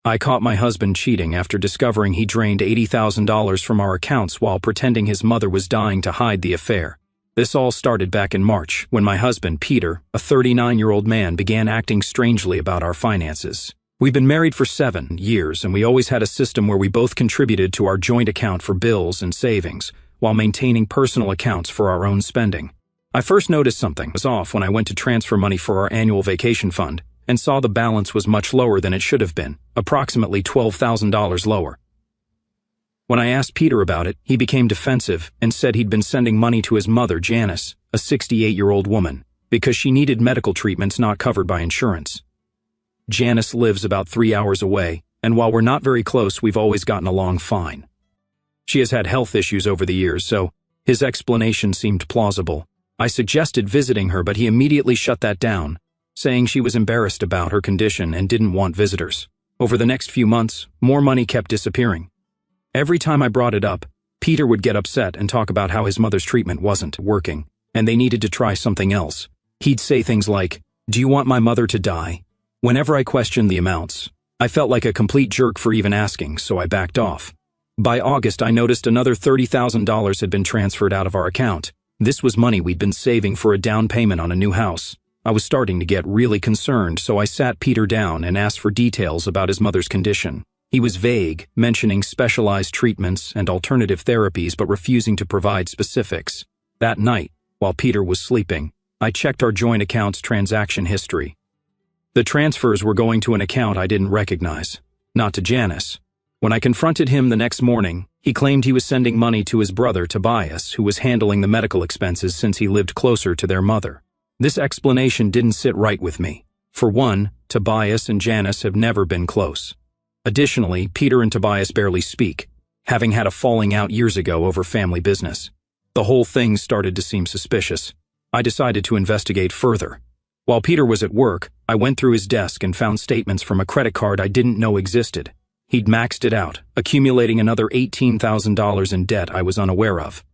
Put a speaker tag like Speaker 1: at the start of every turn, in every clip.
Speaker 1: I caught my husband cheating after discovering he drained $80,000 from our accounts while pretending his mother was dying to hide the affair. This all started back in March, when my husband, Peter, a 39-year-old man, began acting strangely about our finances. We've been married for 7 years, and we always had a system where we both contributed to our joint account for bills and savings, while maintaining personal accounts for our own spending. I first noticed something was off when I went to transfer money for our annual vacation fund, and saw the balance was much lower than it should have been, approximately $12,000 lower. When I asked Peter about it, he became defensive and said he'd been sending money to his mother, Janice, a 68-year-old woman, because she needed medical treatments not covered by insurance. Janice lives about 3 hours away, and while we're not very close, we've always gotten along fine. She has had health issues over the years, so his explanation seemed plausible. I suggested visiting her, but he immediately shut that down, saying she was embarrassed about her condition and didn't want visitors. Over the next few months, more money kept disappearing. Every time I brought it up, Peter would get upset and talk about how his mother's treatment wasn't working, and they needed to try something else. He'd say things like, "Do you want my mother to die?" Whenever I questioned the amounts, I felt like a complete jerk for even asking, so I backed off. By August, I noticed another $30,000 had been transferred out of our account. This was money we'd been saving for a down payment on a new house. I was starting to get really concerned, so I sat Peter down and asked for details about his mother's condition. He was vague, mentioning specialized treatments and alternative therapies but refusing to provide specifics. That night, while Peter was sleeping, I checked our joint account's transaction history. The transfers were going to an account I didn't recognize, not to Janice. When I confronted him the next morning, he claimed he was sending money to his brother Tobias, who was handling the medical expenses since he lived closer to their mother. This explanation didn't sit right with me. For one, Tobias and Janice have never been close. Additionally, Peter and Tobias barely speak, having had a falling out years ago over family business. The whole thing started to seem suspicious. I decided to investigate further. While Peter was at work, I went through his desk and found statements from a credit card I didn't know existed. He'd maxed it out, accumulating another $18,000 in debt I was unaware of.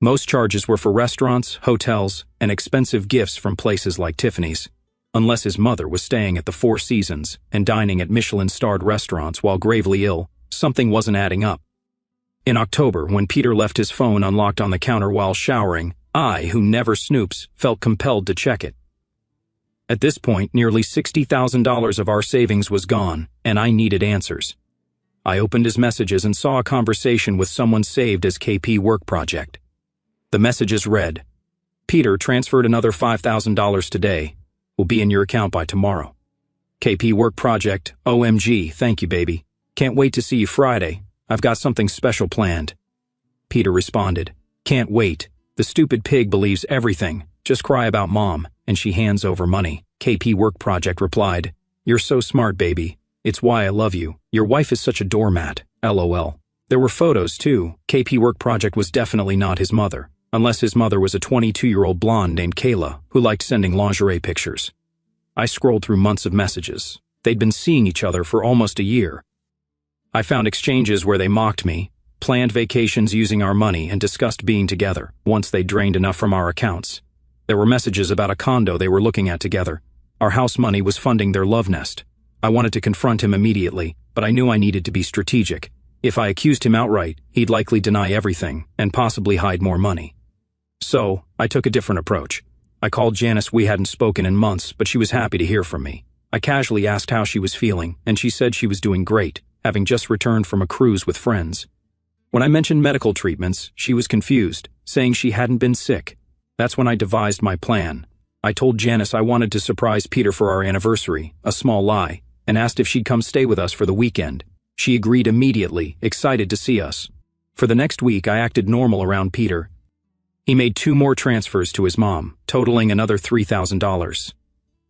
Speaker 1: Most charges were for restaurants, hotels, and expensive gifts from places like Tiffany's. Unless his mother was staying at the Four Seasons and dining at Michelin-starred restaurants while gravely ill, something wasn't adding up. In October, when Peter left his phone unlocked on the counter while showering, I, who never snoops, felt compelled to check it. At this point, nearly $60,000 of our savings was gone, and I needed answers. I opened his messages and saw a conversation with someone saved as KP Work Project. The messages read, "Peter transferred another $5,000 today. Will be in your account by tomorrow. KP Work Project, OMG, thank you, baby. Can't wait to see you Friday. I've got something special planned." Peter responded, "Can't wait. The stupid pig believes everything. Just cry about mom, and she hands over money." KP Work Project replied, "You're so smart, baby. It's why I love you. Your wife is such a doormat. LOL. There were photos, too. KP Work Project was definitely not his mother, unless his mother was a 22-year-old blonde named Kayla, who liked sending lingerie pictures. I scrolled through months of messages. They'd been seeing each other for almost a year. I found exchanges where they mocked me, planned vacations using our money, and discussed being together, once they drained enough from our accounts. There were messages about a condo they were looking at together. Our house money was funding their love nest. I wanted to confront him immediately, but I knew I needed to be strategic. If I accused him outright, he'd likely deny everything, and possibly hide more money. So, I took a different approach. I called Janice. We hadn't spoken in months, but she was happy to hear from me. I casually asked how she was feeling, and she said she was doing great, having just returned from a cruise with friends. When I mentioned medical treatments, she was confused, saying she hadn't been sick. That's when I devised my plan. I told Janice I wanted to surprise Peter for our anniversary, a small lie, and asked if she'd come stay with us for the weekend. She agreed immediately, excited to see us. For the next week, I acted normal around Peter. He made 2 more transfers to his mom, totaling another $3,000.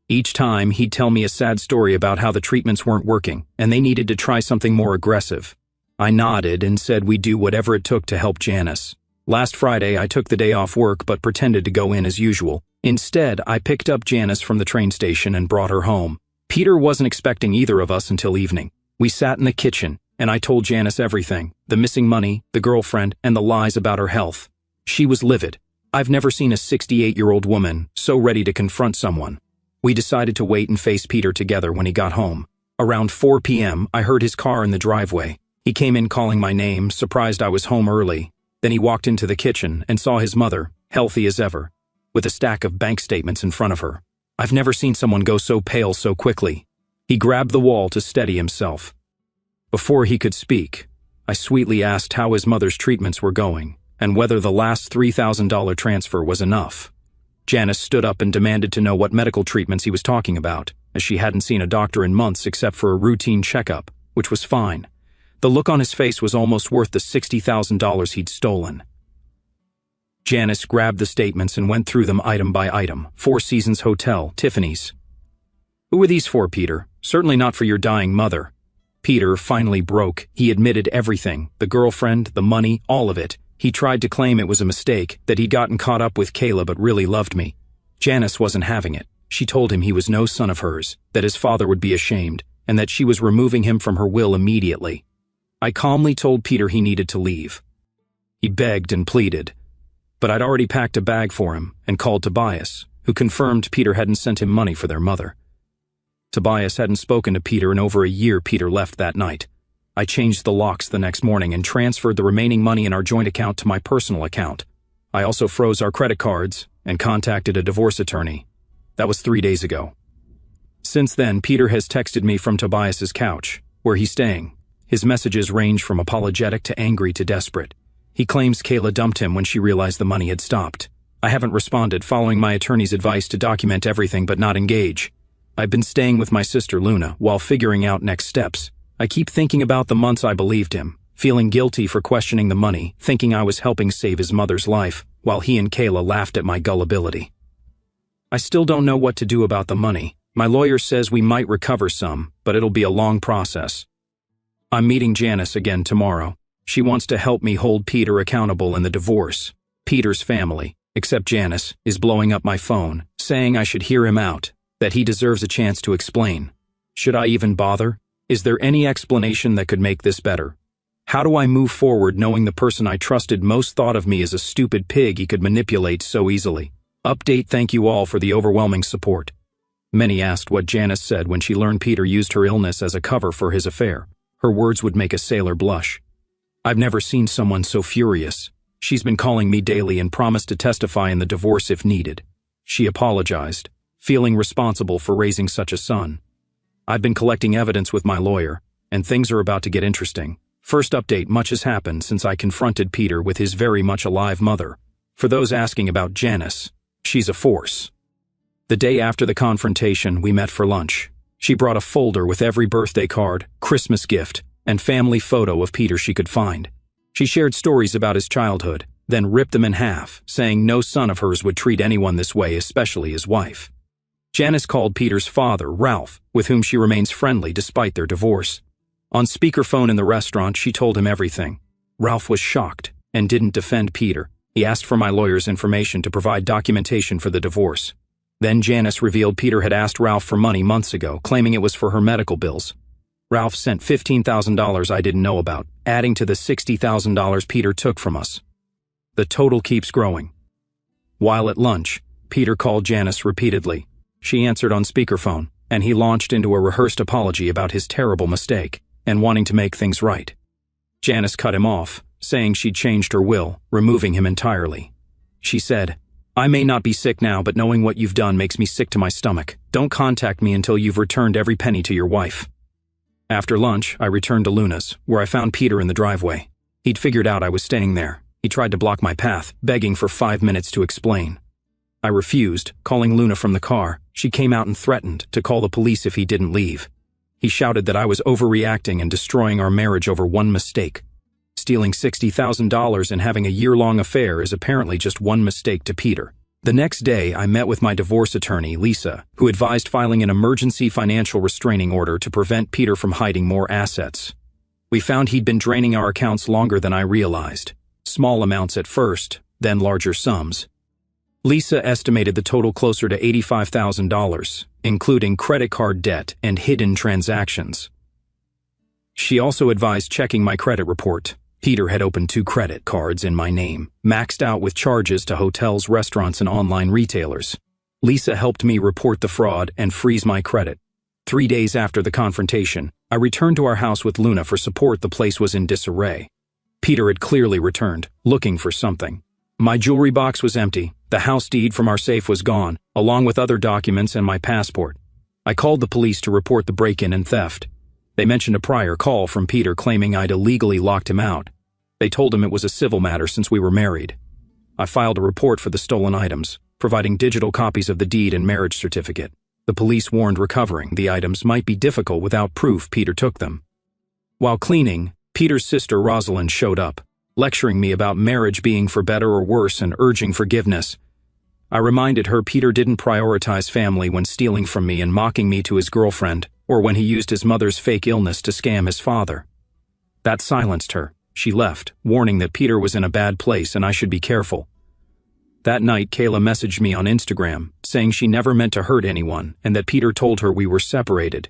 Speaker 1: Each time, he'd tell me a sad story about how the treatments weren't working, and they needed to try something more aggressive. I nodded and said we'd do whatever it took to help Janice. Last Friday, I took the day off work but pretended to go in as usual. Instead, I picked up Janice from the train station and brought her home. Peter wasn't expecting either of us until evening. We sat in the kitchen, and I told Janice everything: the missing money, the girlfriend, and the lies about her health. She was livid. I've never seen a 68-year-old woman so ready to confront someone. We decided to wait and face Peter together when he got home. Around 4 p.m., I heard his car in the driveway. He came in calling my name, surprised I was home early. Then he walked into the kitchen and saw his mother, healthy as ever, with a stack of bank statements in front of her. I've never seen someone go so pale so quickly. He grabbed the wall to steady himself. Before he could speak, I sweetly asked how his mother's treatments were going and whether the last $3,000 transfer was enough. Janice stood up and demanded to know what medical treatments he was talking about, as she hadn't seen a doctor in months except for a routine checkup, which was fine. The look on his face was almost worth the $60,000 he'd stolen. Janice grabbed the statements and went through them item by item. Four Seasons Hotel, Tiffany's. Who are these for, Peter? Certainly not for your dying mother. Peter finally broke. He admitted everything, the girlfriend, the money, all of it. He tried to claim it was a mistake, that he'd gotten caught up with Kayla but really loved me. Janice wasn't having it. She told him he was no son of hers, that his father would be ashamed, and that she was removing him from her will immediately. I calmly told Peter he needed to leave. He begged and pleaded, but I'd already packed a bag for him and called Tobias, who confirmed Peter hadn't sent him money for their mother. Tobias hadn't spoken to Peter in over a year. Peter left that night. I changed the locks the next morning and transferred the remaining money in our joint account to my personal account. I also froze our credit cards and contacted a divorce attorney. That was 3 days ago. Since then, Peter has texted me from Tobias's couch, where he's staying. His messages range from apologetic to angry to desperate. He claims Kayla dumped him when she realized the money had stopped. I haven't responded, following my attorney's advice to document everything but not engage. I've been staying with my sister Luna while figuring out next steps. I keep thinking about the months I believed him, feeling guilty for questioning the money, thinking I was helping save his mother's life, while he and Kayla laughed at my gullibility. I still don't know what to do about the money. My lawyer says we might recover some, but it'll be a long process. I'm meeting Janice again tomorrow. She wants to help me hold Peter accountable in the divorce. Peter's family, except Janice, is blowing up my phone, saying I should hear him out, that he deserves a chance to explain. Should I even bother? Is there any explanation that could make this better? How do I move forward knowing the person I trusted most thought of me as a stupid pig he could manipulate so easily? Update. Thank you all for the overwhelming support. Many asked what Janice said when she learned Peter used her illness as a cover for his affair. Her words would make a sailor blush. I've never seen someone so furious. She's been calling me daily and promised to testify in the divorce if needed. She apologized, feeling responsible for raising such a son. I've been collecting evidence with my lawyer, and things are about to get interesting. First update: much has happened since I confronted Peter with his very much alive mother. For those asking about Janice, she's a force. The day after the confrontation, we met for lunch. She brought a folder with every birthday card, Christmas gift, and family photo of Peter she could find. She shared stories about his childhood, then ripped them in half, saying no son of hers would treat anyone this way, especially his wife. Janice called Peter's father, Ralph, with whom she remains friendly despite their divorce. On speakerphone in the restaurant, she told him everything. Ralph was shocked and didn't defend Peter. He asked for my lawyer's information to provide documentation for the divorce. Then Janice revealed Peter had asked Ralph for money months ago, claiming it was for her medical bills. Ralph sent $15,000 I didn't know about, adding to the $60,000 Peter took from us. The total keeps growing. While at lunch, Peter called Janice repeatedly. She answered on speakerphone, and he launched into a rehearsed apology about his terrible mistake and wanting to make things right. Janice cut him off, saying she'd changed her will, removing him entirely. She said, "I may not be sick now, but knowing what you've done makes me sick to my stomach. Don't contact me until you've returned every penny to your wife." After lunch, I returned to Luna's, where I found Peter in the driveway. He'd figured out I was staying there. He tried to block my path, begging for 5 minutes to explain. I refused, calling Luna from the car. She came out and threatened to call the police if he didn't leave. He shouted that I was overreacting and destroying our marriage over one mistake. Stealing $60,000 and having a year-long affair is apparently just one mistake to Peter. The next day, I met with my divorce attorney, Lisa, who advised filing an emergency financial restraining order to prevent Peter from hiding more assets. We found he'd been draining our accounts longer than I realized. Small amounts at first, then larger sums. Lisa estimated the total closer to $85,000, including credit card debt and hidden transactions. She also advised checking my credit report. Peter had opened 2 credit cards in my name, maxed out with charges to hotels, restaurants, and online retailers. Lisa helped me report the fraud and freeze my credit. 3 days after the confrontation, I returned to our house with Luna for support. The place was in disarray. Peter had clearly returned, looking for something. My jewelry box was empty, the house deed from our safe was gone, along with other documents and my passport. I called the police to report the break-in and theft. They mentioned a prior call from Peter claiming I'd illegally locked him out. They told him it was a civil matter since we were married. I filed a report for the stolen items, providing digital copies of the deed and marriage certificate. The police warned recovering the items might be difficult without proof Peter took them. While cleaning, Peter's sister Rosalind showed up, lecturing me about marriage being for better or worse and urging forgiveness. I reminded her Peter didn't prioritize family when stealing from me and mocking me to his girlfriend, or when he used his mother's fake illness to scam his father. That silenced her. She left, warning that Peter was in a bad place and I should be careful. That night, Kayla messaged me on Instagram, saying she never meant to hurt anyone and that Peter told her we were separated.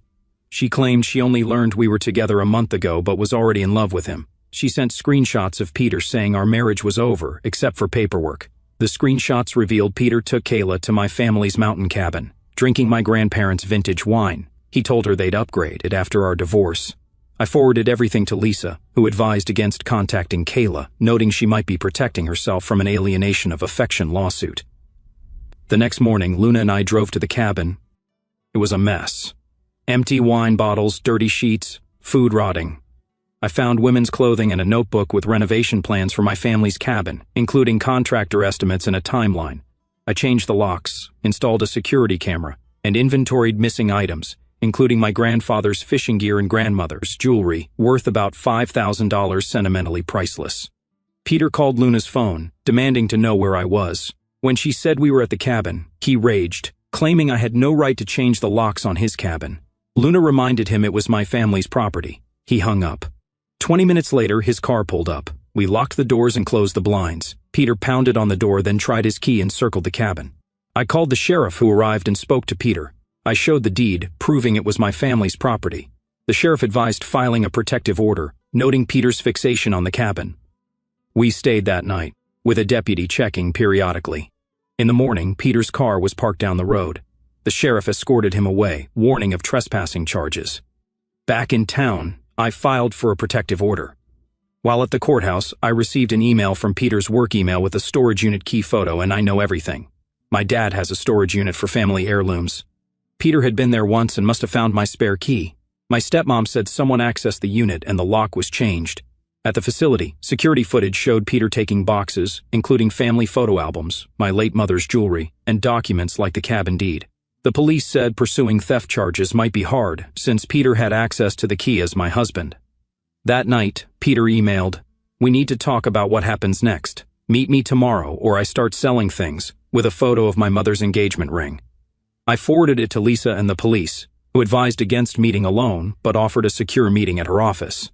Speaker 1: She claimed she only learned we were together a month ago but was already in love with him. She sent screenshots of Peter saying our marriage was over, except for paperwork. The screenshots revealed Peter took Kayla to my family's mountain cabin, drinking my grandparents' vintage wine. He told her they'd upgrade it after our divorce. I forwarded everything to Lisa, who advised against contacting Kayla, noting she might be protecting herself from an alienation of affection lawsuit. The next morning, Luna and I drove to the cabin. It was a mess. Empty wine bottles, dirty sheets, food rotting. I found women's clothing and a notebook with renovation plans for my family's cabin, including contractor estimates and a timeline. I changed the locks, installed a security camera, and inventoried missing items, including my grandfather's fishing gear and grandmother's jewelry, worth about $5,000, sentimentally priceless. Peter called Luna's phone, demanding to know where I was. When she said we were at the cabin, he raged, claiming I had no right to change the locks on his cabin. Luna reminded him it was my family's property. He hung up. 20 minutes later, his car pulled up. We locked the doors and closed the blinds. Peter pounded on the door, then tried his key and circled the cabin. I called the sheriff, who arrived and spoke to Peter. I showed the deed, proving it was my family's property. The sheriff advised filing a protective order, noting Peter's fixation on the cabin. We stayed that night, with a deputy checking periodically. In the morning, Peter's car was parked down the road. The sheriff escorted him away, warning of trespassing charges. Back in town, I filed for a protective order. While at the courthouse, I received an email from Peter's work email with a storage unit key photo, and I know everything. My dad has a storage unit for family heirlooms. Peter had been there once and must have found my spare key. My stepmom said someone accessed the unit and the lock was changed. At the facility, security footage showed Peter taking boxes, including family photo albums, my late mother's jewelry, and documents like the cabin deed. The police said pursuing theft charges might be hard, since Peter had access to the key as my husband. That night, Peter emailed, "We need to talk about what happens next. Meet me tomorrow or I start selling things," with a photo of my mother's engagement ring. I forwarded it to Lisa and the police, who advised against meeting alone, but offered a secure meeting at her office.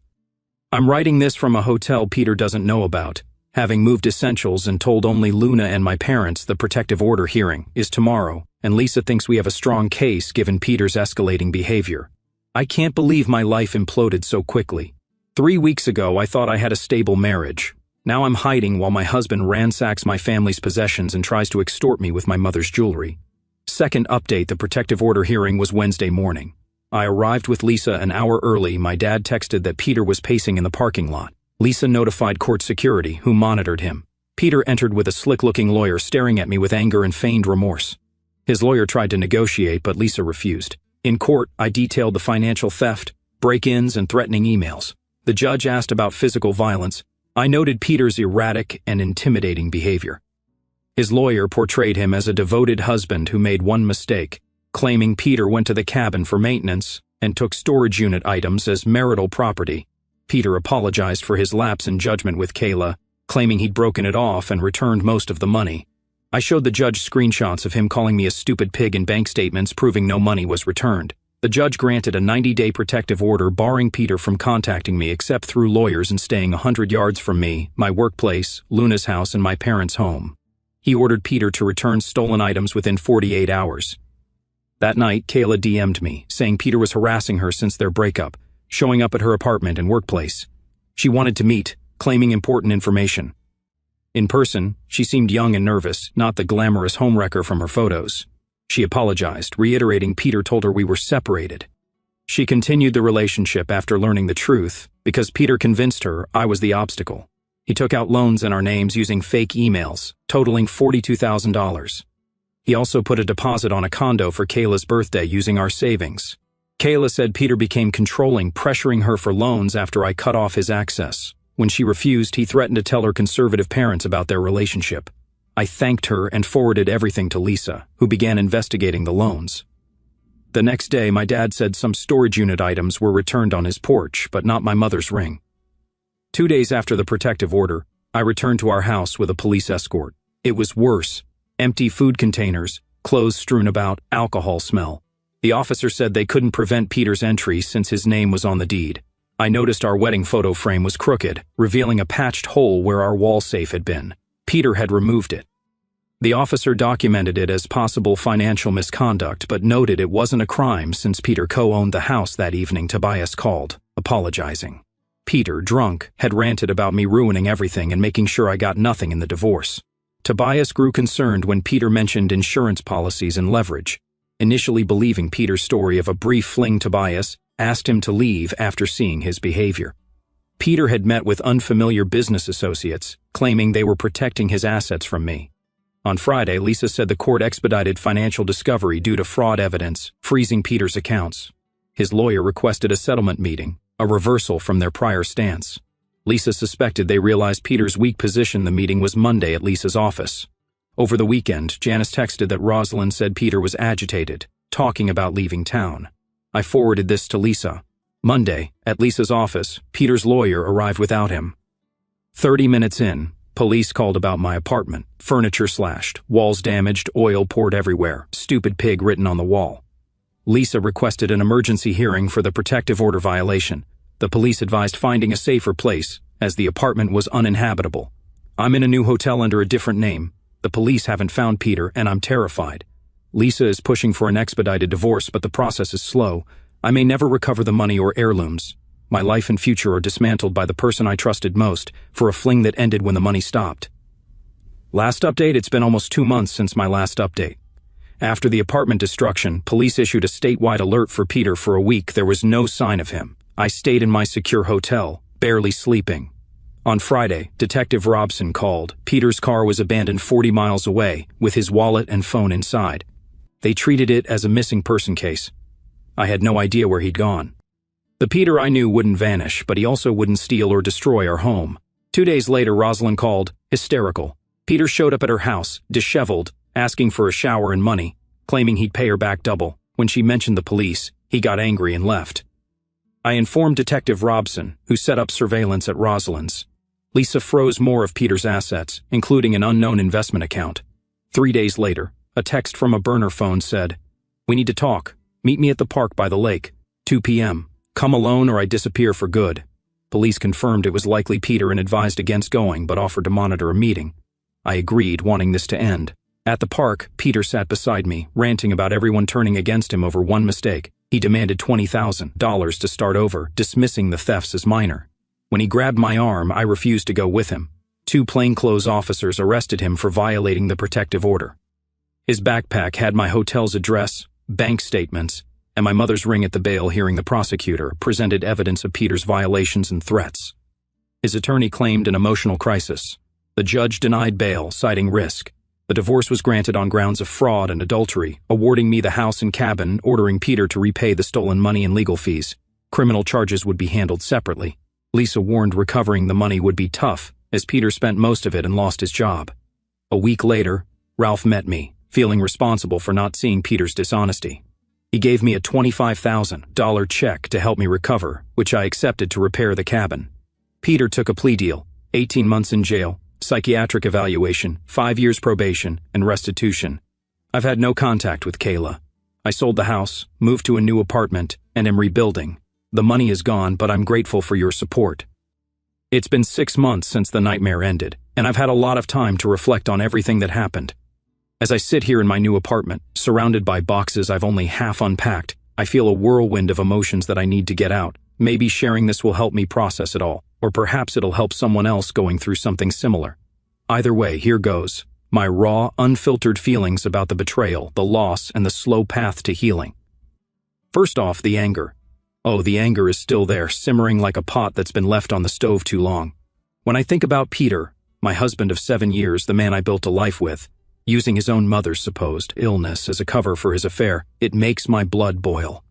Speaker 1: I'm writing this from a hotel Peter doesn't know about, having moved essentials and told only Luna and my parents the protective order hearing is tomorrow, and Lisa thinks we have a strong case given Peter's escalating behavior. I can't believe my life imploded so quickly. 3 weeks ago, I thought I had a stable marriage. Now I'm hiding while my husband ransacks my family's possessions and tries to extort me with my mother's jewelry. Second update, the protective order hearing was Wednesday morning. I arrived with Lisa an hour early. My dad texted that Peter was pacing in the parking lot. Lisa notified court security, who monitored him. Peter entered with a slick-looking lawyer staring at me with anger and feigned remorse. His lawyer tried to negotiate, but Lisa refused. In court, I detailed the financial theft, break-ins, and threatening emails. The judge asked about physical violence. I noted Peter's erratic and intimidating behavior. His lawyer portrayed him as a devoted husband who made one mistake, claiming Peter went to the cabin for maintenance and took storage unit items as marital property. Peter apologized for his lapse in judgment with Kayla, claiming he'd broken it off and returned most of the money. I showed the judge screenshots of him calling me a stupid pig and bank statements proving no money was returned. The judge granted a 90-day protective order barring Peter from contacting me except through lawyers and staying 100 yards from me, my workplace, Luna's house, and my parents' home. He ordered Peter to return stolen items within 48 hours. That night, Kayla DM'd me, saying Peter was harassing her since their breakup, showing up at her apartment and workplace. She wanted to meet, claiming important information. In person, she seemed young and nervous, not the glamorous homewrecker from her photos. She apologized, reiterating Peter told her we were separated, She continued the relationship after learning the truth because Peter convinced her I was the obstacle. He took out loans in our names using fake emails, totaling $42,000. He also put a deposit on a condo for Kayla's birthday using our savings. Kayla said Peter became controlling, pressuring her for loans after I cut off his access. When she refused, he threatened to tell her conservative parents about their relationship. I thanked her and forwarded everything to Lisa, who began investigating the loans. The next day, my dad said some storage unit items were returned on his porch, but not my mother's ring. 2 days after the protective order, I returned to our house with a police escort. It was worse. Empty food containers, clothes strewn about, alcohol smell. The officer said they couldn't prevent Peter's entry since his name was on the deed. I noticed our wedding photo frame was crooked, revealing a patched hole where our wall safe had been. Peter had removed it. The officer documented it as possible financial misconduct, but noted it wasn't a crime since Peter co-owned the house that evening. Tobias called, apologizing. Peter, drunk, had ranted about me ruining everything and making sure I got nothing in the divorce. Tobias grew concerned when Peter mentioned insurance policies and leverage. Initially believing Peter's story of a brief fling, Tobias asked him to leave after seeing his behavior. Peter had met with unfamiliar business associates, claiming they were protecting his assets from me. On Friday, Lisa said the court expedited financial discovery due to fraud evidence, freezing Peter's accounts. His lawyer requested a settlement meeting, a reversal from their prior stance. Lisa suspected they realized Peter's weak position. The meeting was Monday at Lisa's office. Over the weekend, Janice texted that Rosalind said Peter was agitated, talking about leaving town. I forwarded this to Lisa. Monday, at Lisa's office, Peter's lawyer arrived without him. 30 minutes in, police called about my apartment. Furniture slashed, walls damaged, oil poured everywhere, "Stupid pig" written on the wall. Lisa requested an emergency hearing for the protective order violation. The police advised finding a safer place, as the apartment was uninhabitable. I'm in a new hotel under a different name. The police haven't found Peter, and I'm terrified. Lisa is pushing for an expedited divorce, but the process is slow. I may never recover the money or heirlooms. My life and future are dismantled by the person I trusted most, for a fling that ended when the money stopped. Last update: it's been almost 2 months since my last update. After the apartment destruction, police issued a statewide alert for Peter. For a week, there was no sign of him. I stayed in my secure hotel, barely sleeping. On Friday, Detective Robson called. Peter's car was abandoned 40 miles away, with his wallet and phone inside. They treated it as a missing person case. I had no idea where he'd gone. The Peter I knew wouldn't vanish, but he also wouldn't steal or destroy our home. 2 days later, Rosalind called, hysterical. Peter showed up at her house, disheveled, asking for a shower and money, claiming he'd pay her back double. When she mentioned the police, he got angry and left. I informed Detective Robson, who set up surveillance at Rosalind's. Lisa froze more of Peter's assets, including an unknown investment account. 3 days later, a text from a burner phone said, "We need to talk. Meet me at the park by the lake, 2 p.m. Come alone or I disappear for good." Police confirmed it was likely Peter and advised against going, but offered to monitor a meeting. I agreed, wanting this to end. At the park, Peter sat beside me, ranting about everyone turning against him over one mistake. He demanded $20,000 to start over, dismissing the thefts as minor. When he grabbed my arm, I refused to go with him. 2 plainclothes officers arrested him for violating the protective order. His backpack had my hotel's address, bank statements, and my mother's ring. At the bail hearing, the prosecutor presented evidence of Peter's violations and threats. His attorney claimed an emotional crisis. The judge denied bail, citing risk. The divorce was granted on grounds of fraud and adultery, awarding me the house and cabin, ordering Peter to repay the stolen money and legal fees. Criminal charges would be handled separately. Lisa warned recovering the money would be tough, as Peter spent most of it and lost his job. A week later, Ralph met me, feeling responsible for not seeing Peter's dishonesty. He gave me a $25,000 check to help me recover, which I accepted to repair the cabin. Peter took a plea deal, 18 months in jail, psychiatric evaluation, 5 years probation, and restitution. I've had no contact with Kayla. I sold the house, moved to a new apartment, and am rebuilding. The money is gone, but I'm grateful for your support. It's been 6 months since the nightmare ended, and I've had a lot of time to reflect on everything that happened. As I sit here in my new apartment, surrounded by boxes I've only half unpacked, I feel a whirlwind of emotions that I need to get out. Maybe sharing this will help me process it all, or perhaps it'll help someone else going through something similar. Either way, here goes. My raw, unfiltered feelings about the betrayal, the loss, and the slow path to healing. First off, the anger. Oh, the anger is still there, simmering like a pot that's been left on the stove too long. When I think about Peter, my husband of 7 years, the man I built a life with, using his own mother's supposed illness as a cover for his affair, it makes my blood boil.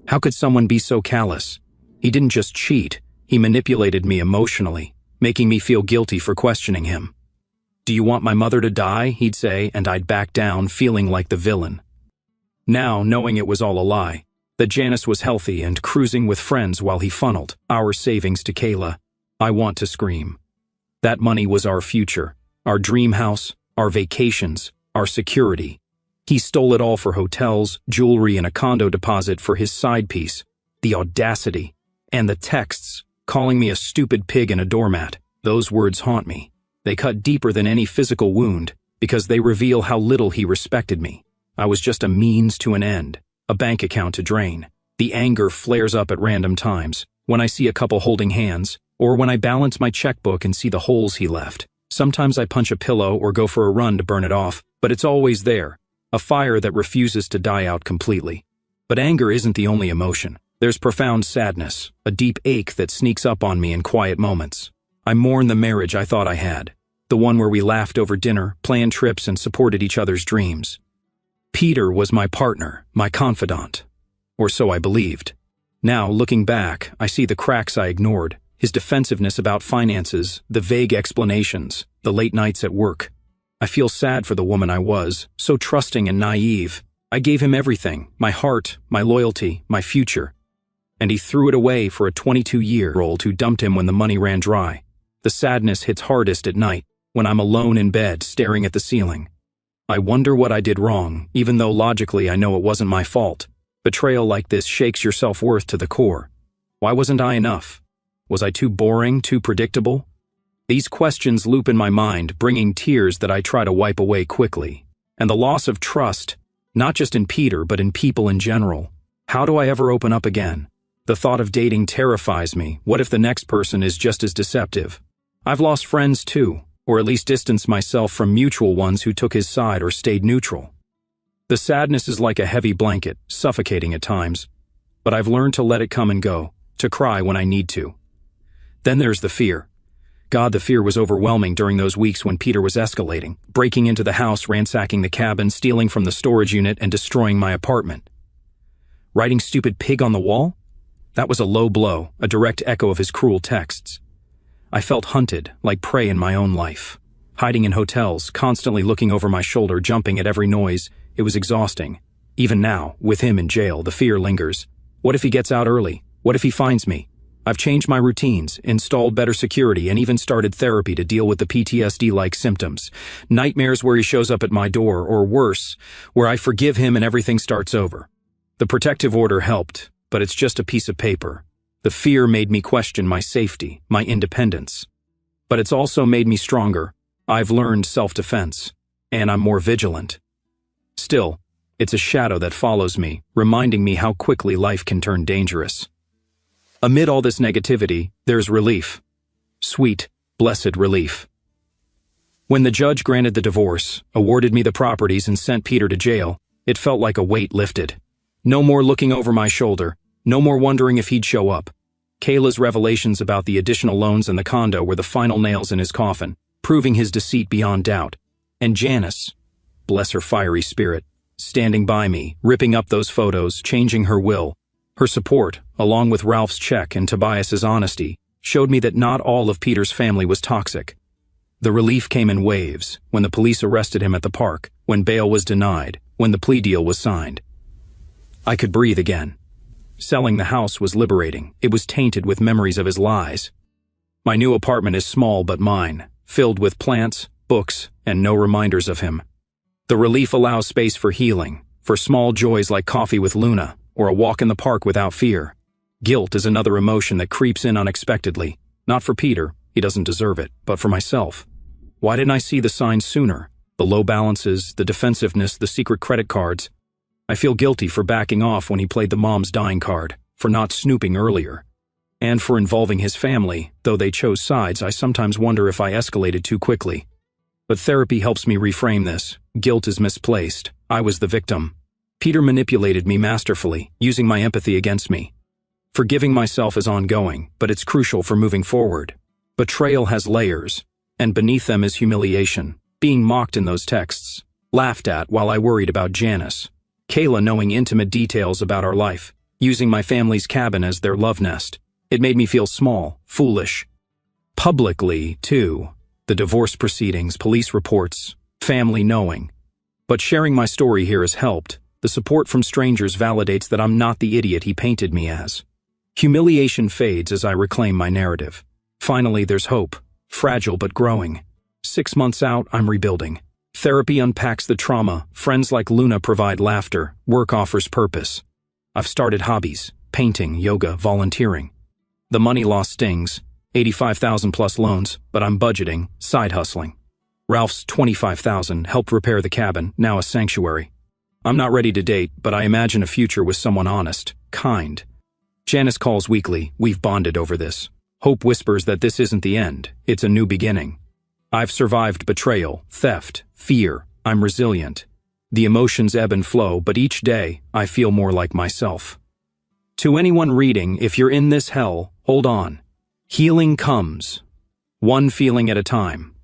Speaker 1: How could someone be so callous? He didn't just cheat, he manipulated me emotionally, making me feel guilty for questioning him. "Do you want my mother to die?" he'd say, and I'd back down, feeling like the villain. Now, knowing it was all a lie, that Janice was healthy and cruising with friends while he funneled our savings to Kayla, I want to scream. That money was our future, our dream house, our vacations, our security. He stole it all for hotels, jewelry, and a condo deposit for his side piece. The audacity. And the texts, calling me a stupid pig and a doormat. Those words haunt me. They cut deeper than any physical wound, because they reveal how little he respected me. I was just a means to an end, a bank account to drain. The anger flares up at random times, when I see a couple holding hands, or when I balance my checkbook and see the holes he left. Sometimes I punch a pillow or go for a run to burn it off, but it's always there, a fire that refuses to die out completely. But anger isn't the only emotion. There's profound sadness, a deep ache that sneaks up on me in quiet moments. I mourn the marriage I thought I had, the one where we laughed over dinner, planned trips, and supported each other's dreams. Peter was my partner, my confidant, or so I believed. Now, looking back, I see the cracks I ignored, his defensiveness about finances, the vague explanations, the late nights at work. I feel sad for the woman I was, so trusting and naive. I gave him everything, my heart, my loyalty, my future. And he threw it away for a 22-year-old who dumped him when the money ran dry. The sadness hits hardest at night, when I'm alone in bed, staring at the ceiling. I wonder what I did wrong, even though logically I know it wasn't my fault. Betrayal like this shakes your self-worth to the core. Why wasn't I enough? Was I too boring, too predictable? These questions loop in my mind, bringing tears that I try to wipe away quickly. And the loss of trust, not just in Peter, but in people in general. How do I ever open up again? The thought of dating terrifies me. What if the next person is just as deceptive? I've lost friends too, or at least distanced myself from mutual ones who took his side or stayed neutral. The sadness is like a heavy blanket, suffocating at times, but I've learned to let it come and go, to cry when I need to. Then there's the fear. God, the fear was overwhelming during those weeks when Peter was escalating, breaking into the house, ransacking the cabin, stealing from the storage unit, and destroying my apartment. Writing "stupid pig" on the wall? That was a low blow, a direct echo of his cruel texts. I felt hunted, like prey in my own life. Hiding in hotels, constantly looking over my shoulder, jumping at every noise. It was exhausting. Even now, with him in jail, the fear lingers. What if he gets out early? What if he finds me? I've changed my routines, installed better security, and even started therapy to deal with the PTSD-like symptoms. Nightmares where he shows up at my door, or worse, where I forgive him and everything starts over. The protective order helped, but it's just a piece of paper. The fear made me question my safety, my independence. But it's also made me stronger. I've learned self-defense, and I'm more vigilant. Still, it's a shadow that follows me, reminding me how quickly life can turn dangerous. Amid all this negativity, there's relief. Sweet, blessed relief. When the judge granted the divorce, awarded me the properties, and sent Peter to jail, it felt like a weight lifted. No more looking over my shoulder, no more wondering if he'd show up. Kayla's revelations about the additional loans and the condo were the final nails in his coffin, proving his deceit beyond doubt. And Janice, bless her fiery spirit, standing by me, ripping up those photos, changing her will. Her support, along with Ralph's check and Tobias's honesty, showed me that not all of Peter's family was toxic. The relief came in waves, when the police arrested him at the park, when bail was denied, when the plea deal was signed. I could breathe again. Selling the house was liberating. It was tainted with memories of his lies. My new apartment is small but mine, filled with plants, books, and no reminders of him. The relief allows space for healing, for small joys like coffee with Luna, or a walk in the park without fear. Guilt is another emotion that creeps in unexpectedly. Not for Peter, he doesn't deserve it, but for myself. Why didn't I see the signs sooner? The low balances, the defensiveness, the secret credit cards. I feel guilty for backing off when he played the mom's dying card, for not snooping earlier. And for involving his family, though they chose sides, I sometimes wonder if I escalated too quickly. But therapy helps me reframe this. Guilt is misplaced. I was the victim. Peter manipulated me masterfully, using my empathy against me. Forgiving myself is ongoing, but it's crucial for moving forward. Betrayal has layers, and beneath them is humiliation, being mocked in those texts, laughed at while I worried about Janice, Kayla knowing intimate details about our life, using my family's cabin as their love nest. It made me feel small, foolish. Publicly, too. The divorce proceedings, police reports, family knowing. But sharing my story here has helped. The support from strangers validates that I'm not the idiot he painted me as. Humiliation fades as I reclaim my narrative. Finally, there's hope. Fragile but growing. 6 months out, I'm rebuilding. Therapy unpacks the trauma, friends like Luna provide laughter, work offers purpose. I've started hobbies, painting, yoga, volunteering. The money loss stings, 85,000 plus loans, but I'm budgeting, side hustling. Ralph's 25,000 helped repair the cabin, now a sanctuary. I'm not ready to date, but I imagine a future with someone honest, kind. Janice calls weekly, we've bonded over this. Hope whispers that this isn't the end, it's a new beginning. I've survived betrayal, theft, fear. I'm resilient. The emotions ebb and flow, but each day, I feel more like myself. To anyone reading, if you're in this hell, hold on. Healing comes. One feeling at a time.